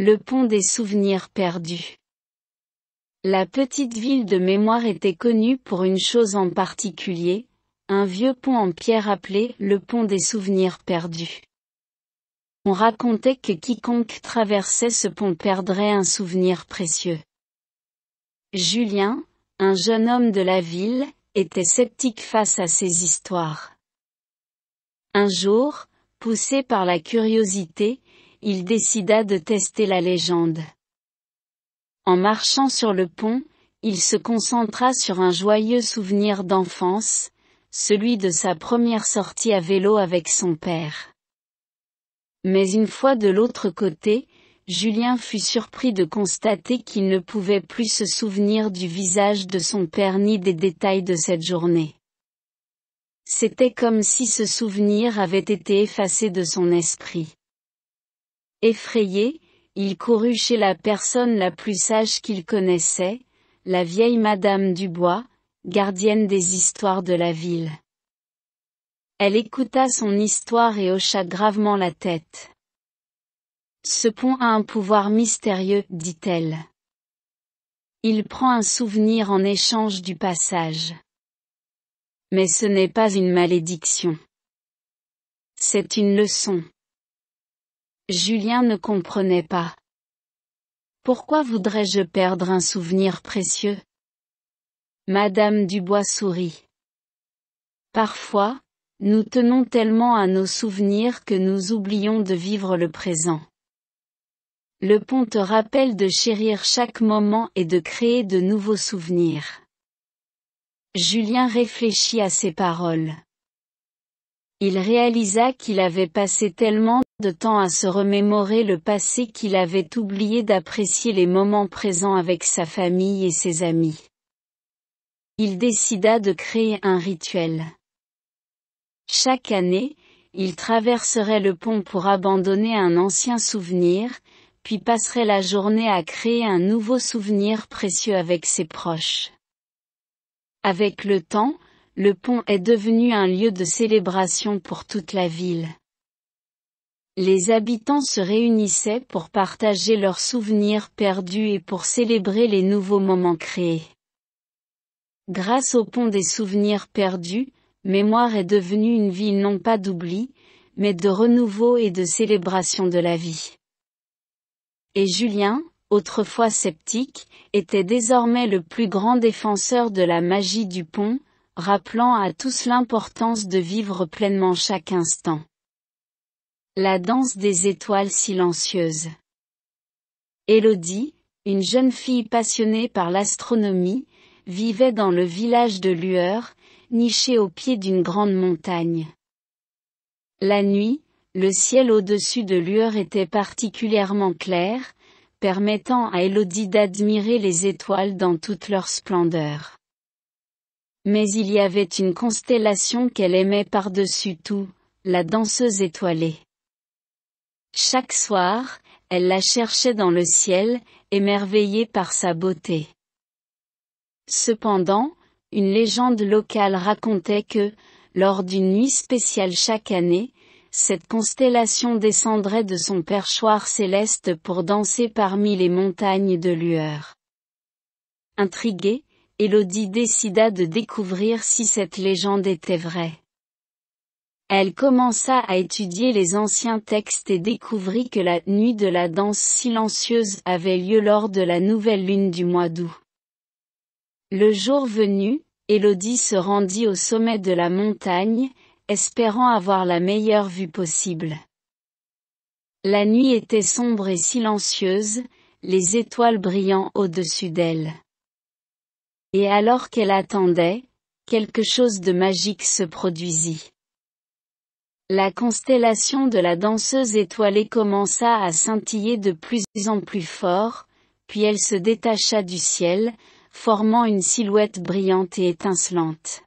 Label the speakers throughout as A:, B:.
A: Le pont des souvenirs perdus. La petite ville de Mémoire était connue pour une chose en particulier, un vieux pont en pierre appelé le pont des souvenirs perdus. On racontait que quiconque traversait ce pont perdrait un souvenir précieux. Julien, un jeune homme de la ville, était sceptique face à ces histoires. Un jour, poussé par la curiosité, il décida de tester la légende. En marchant sur le pont, il se concentra sur un joyeux souvenir d'enfance, celui de sa première sortie à vélo avec son père. Mais une fois de l'autre côté, Julien fut surpris de constater qu'il ne pouvait plus se souvenir du visage de son père ni des détails de cette journée. C'était comme si ce souvenir avait été effacé de son esprit. Effrayé, il courut chez la personne la plus sage qu'il connaissait, la vieille Madame Dubois, gardienne des histoires de la ville. Elle écouta son histoire et hocha gravement la tête. Ce pont a un pouvoir mystérieux, dit-elle. Il prend un souvenir en échange du passage. Mais ce n'est pas une malédiction. C'est une leçon. Julien ne comprenait pas. Pourquoi voudrais-je perdre un souvenir précieux? Madame Dubois sourit. Parfois, nous tenons tellement à nos souvenirs que nous oublions de vivre le présent. Le pont te rappelle de chérir chaque moment et de créer de nouveaux souvenirs. Julien réfléchit à ces paroles. Il réalisa qu'il avait passé tellement de temps à se remémorer le passé qu'il avait oublié d'apprécier les moments présents avec sa famille et ses amis. Il décida de créer un rituel. Chaque année, il traverserait le pont pour abandonner un ancien souvenir, puis passerait la journée à créer un nouveau souvenir précieux avec ses proches. Avec le temps, le pont est devenu un lieu de célébration pour toute la ville. Les habitants se réunissaient pour partager leurs souvenirs perdus et pour célébrer les nouveaux moments créés. Grâce au pont des souvenirs perdus, Mémoire est devenue une ville non pas d'oubli, mais de renouveau et de célébration de la vie. Et Julien, autrefois sceptique, était désormais le plus grand défenseur de la magie du pont, rappelant à tous l'importance de vivre pleinement chaque instant. La danse des étoiles silencieuses. Élodie, une jeune fille passionnée par l'astronomie, vivait dans le village de Lueur, niché au pied d'une grande montagne. La nuit, le ciel au-dessus de Lueur était particulièrement clair, permettant à Élodie d'admirer les étoiles dans toute leur splendeur. Mais il y avait une constellation qu'elle aimait par-dessus tout, la danseuse étoilée. Chaque soir, elle la cherchait dans le ciel, émerveillée par sa beauté. Cependant, une légende locale racontait que, lors d'une nuit spéciale chaque année, cette constellation descendrait de son perchoir céleste pour danser parmi les montagnes de Lueur. Intriguée, Élodie décida de découvrir si cette légende était vraie. Elle commença à étudier les anciens textes et découvrit que la nuit de la danse silencieuse avait lieu lors de la nouvelle lune du mois d'août. Le jour venu, Élodie se rendit au sommet de la montagne, espérant avoir la meilleure vue possible. La nuit était sombre et silencieuse, les étoiles brillant au-dessus d'elle. Et alors qu'elle attendait, quelque chose de magique se produisit. La constellation de la danseuse étoilée commença à scintiller de plus en plus fort, puis elle se détacha du ciel, formant une silhouette brillante et étincelante.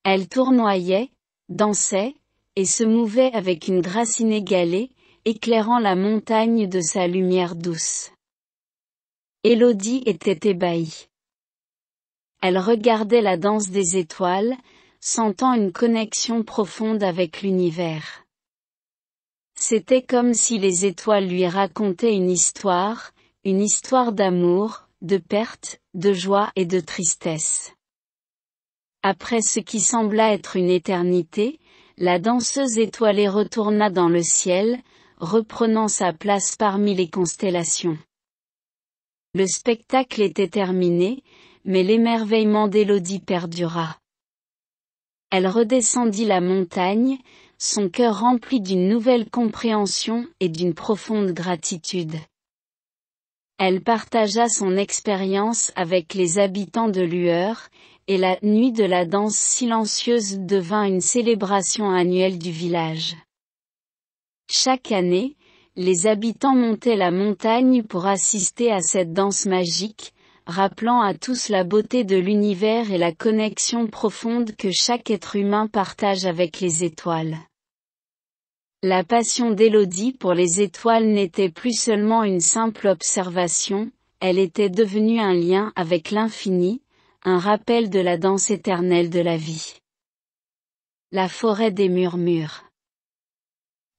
A: Elle tournoyait, dansait, et se mouvait avec une grâce inégalée, éclairant la montagne de sa lumière douce. Élodie était ébahie. Elle regardait la danse des étoiles, sentant une connexion profonde avec l'univers. C'était comme si les étoiles lui racontaient une histoire d'amour, de perte, de joie et de tristesse. Après ce qui sembla être une éternité, la danseuse étoilée retourna dans le ciel, reprenant sa place parmi les constellations. Le spectacle était terminé, mais l'émerveillement d'Élodie perdura. Elle redescendit la montagne, son cœur rempli d'une nouvelle compréhension et d'une profonde gratitude. Elle partagea son expérience avec les habitants de Lueur, et la nuit de la danse silencieuse devint une célébration annuelle du village. Chaque année, les habitants montaient la montagne pour assister à cette danse magique, rappelant à tous la beauté de l'univers et la connexion profonde que chaque être humain partage avec les étoiles. La passion d'Élodie pour les étoiles n'était plus seulement une simple observation, elle était devenue un lien avec l'infini, un rappel de la danse éternelle de la vie. La forêt des murmures.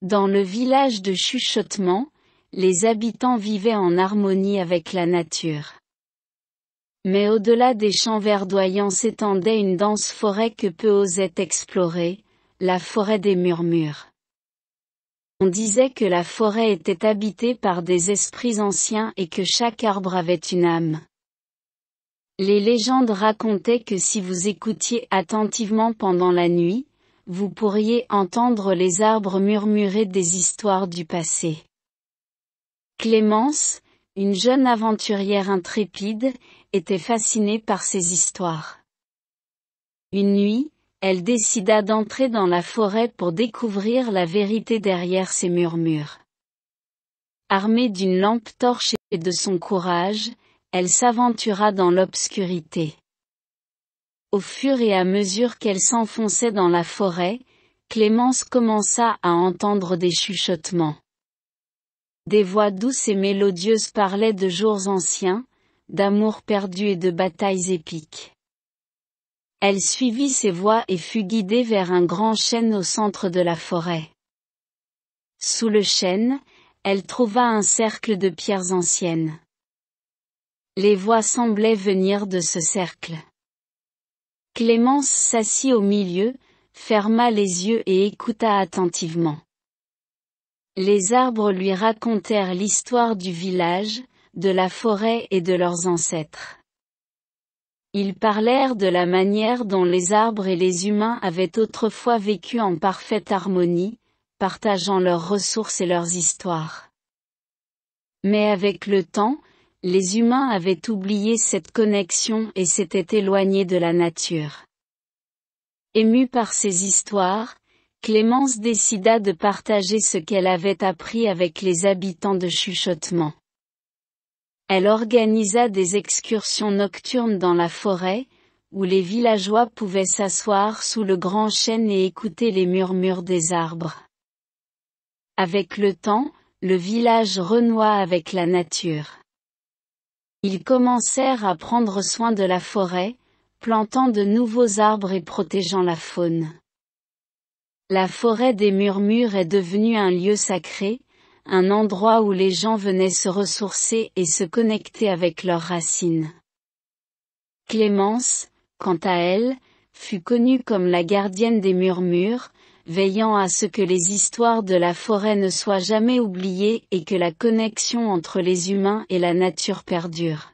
A: Dans le village de Chuchotement, les habitants vivaient en harmonie avec la nature. Mais au-delà des champs verdoyants s'étendait une dense forêt que peu osaient explorer, la forêt des murmures. On disait que la forêt était habitée par des esprits anciens et que chaque arbre avait une âme. Les légendes racontaient que si vous écoutiez attentivement pendant la nuit, vous pourriez entendre les arbres murmurer des histoires du passé. Clémence, une jeune aventurière intrépide, était fascinée par ces histoires. Une nuit, elle décida d'entrer dans la forêt pour découvrir la vérité derrière ces murmures. Armée d'une lampe torche et de son courage, elle s'aventura dans l'obscurité. Au fur et à mesure qu'elle s'enfonçait dans la forêt, Clémence commença à entendre des chuchotements. Des voix douces et mélodieuses parlaient de jours anciens, d'amour perdu et de batailles épiques. Elle suivit ces voix et fut guidée vers un grand chêne au centre de la forêt. Sous le chêne, elle trouva un cercle de pierres anciennes. Les voix semblaient venir de ce cercle. Clémence s'assit au milieu, ferma les yeux et écouta attentivement. Les arbres lui racontèrent l'histoire du village, de la forêt et de leurs ancêtres. Ils parlèrent de la manière dont les arbres et les humains avaient autrefois vécu en parfaite harmonie, partageant leurs ressources et leurs histoires. Mais avec le temps, les humains avaient oublié cette connexion et s'étaient éloignés de la nature. Émue par ces histoires, Clémence décida de partager ce qu'elle avait appris avec les habitants de Chuchotement. Elle organisa des excursions nocturnes dans la forêt, où les villageois pouvaient s'asseoir sous le grand chêne et écouter les murmures des arbres. Avec le temps, le village renoua avec la nature. Ils commencèrent à prendre soin de la forêt, plantant de nouveaux arbres et protégeant la faune. La forêt des murmures est devenue un lieu sacré, un endroit où les gens venaient se ressourcer et se connecter avec leurs racines. Clémence, quant à elle, fut connue comme la gardienne des murmures, veillant à ce que les histoires de la forêt ne soient jamais oubliées et que la connexion entre les humains et la nature perdure.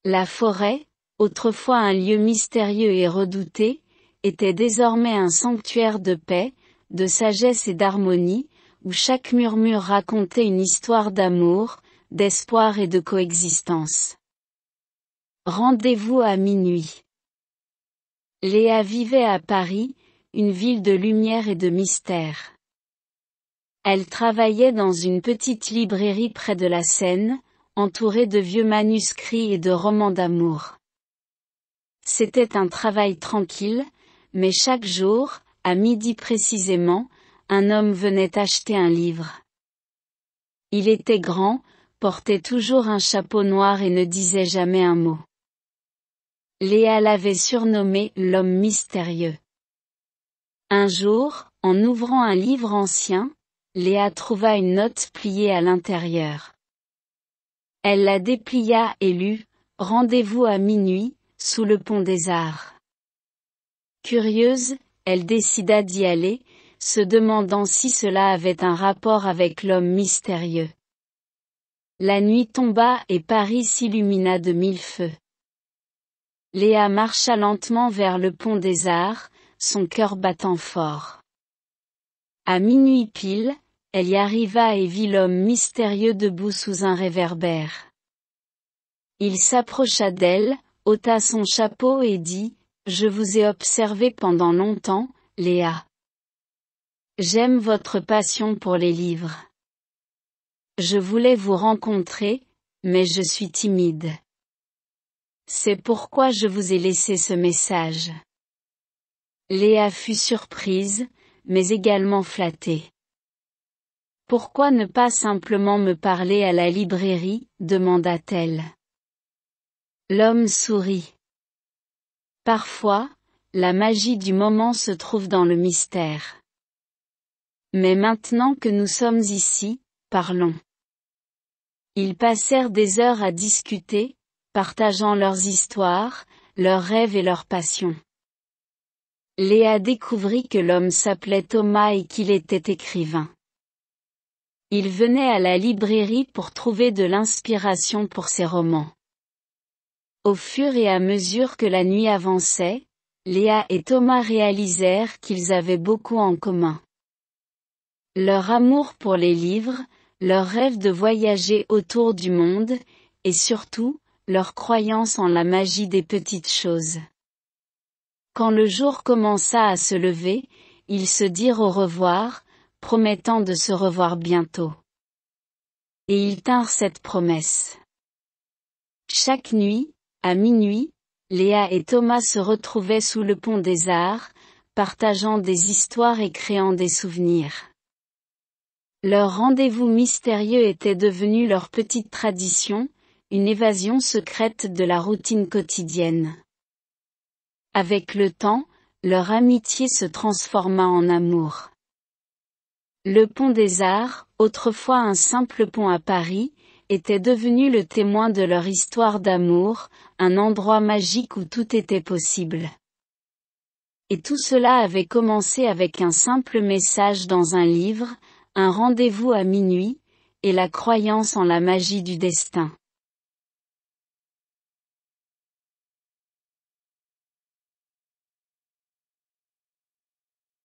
A: La forêt, autrefois un lieu mystérieux et redouté, était désormais un sanctuaire de paix, de sagesse et d'harmonie, où chaque murmure racontait une histoire d'amour, d'espoir et de coexistence. Rendez-vous à minuit. Léa vivait à Paris, une ville de lumière et de mystère. Elle travaillait dans une petite librairie près de la Seine, entourée de vieux manuscrits et de romans d'amour. C'était un travail tranquille, mais chaque jour, à midi précisément, un homme venait acheter un livre. Il était grand, portait toujours un chapeau noir et ne disait jamais un mot. Léa l'avait surnommé l'homme mystérieux. Un jour, en ouvrant un livre ancien, Léa trouva une note pliée à l'intérieur. Elle la déplia et lut « Rendez-vous à minuit, sous le pont des Arts ». Curieuse, elle décida d'y aller, se demandant si cela avait un rapport avec l'homme mystérieux. La nuit tomba et Paris s'illumina de mille feux. Léa marcha lentement vers le pont des Arts, son cœur battant fort. À minuit pile, elle y arriva et vit l'homme mystérieux debout sous un réverbère. Il s'approcha d'elle, ôta son chapeau et dit « Je vous ai observé pendant longtemps, Léa. J'aime votre passion pour les livres. Je voulais vous rencontrer, mais je suis timide. C'est pourquoi je vous ai laissé ce message. » Léa fut surprise, mais également flattée. « Pourquoi ne pas simplement me parler à la librairie ?» demanda-t-elle. L'homme sourit. Parfois, la magie du moment se trouve dans le mystère. Mais maintenant que nous sommes ici, parlons. Ils passèrent des heures à discuter, partageant leurs histoires, leurs rêves et leurs passions. Léa découvrit que l'homme s'appelait Thomas et qu'il était écrivain. Il venait à la librairie pour trouver de l'inspiration pour ses romans. Au fur et à mesure que la nuit avançait, Léa et Thomas réalisèrent qu'ils avaient beaucoup en commun. Leur amour pour les livres, leur rêve de voyager autour du monde, et surtout, leur croyance en la magie des petites choses. Quand le jour commença à se lever, ils se dirent au revoir, promettant de se revoir bientôt. Et ils tinrent cette promesse. Chaque nuit, à minuit, Léa et Thomas se retrouvaient sous le pont des Arts, partageant des histoires et créant des souvenirs. Leur rendez-vous mystérieux était devenu leur petite tradition, une évasion secrète de la routine quotidienne. Avec le temps, leur amitié se transforma en amour. Le pont des Arts, autrefois un simple pont à Paris, était devenu le témoin de leur histoire d'amour, un endroit magique où tout était possible. Et tout cela avait commencé avec un simple message dans un livre, un rendez-vous à minuit, et la croyance en la magie du destin.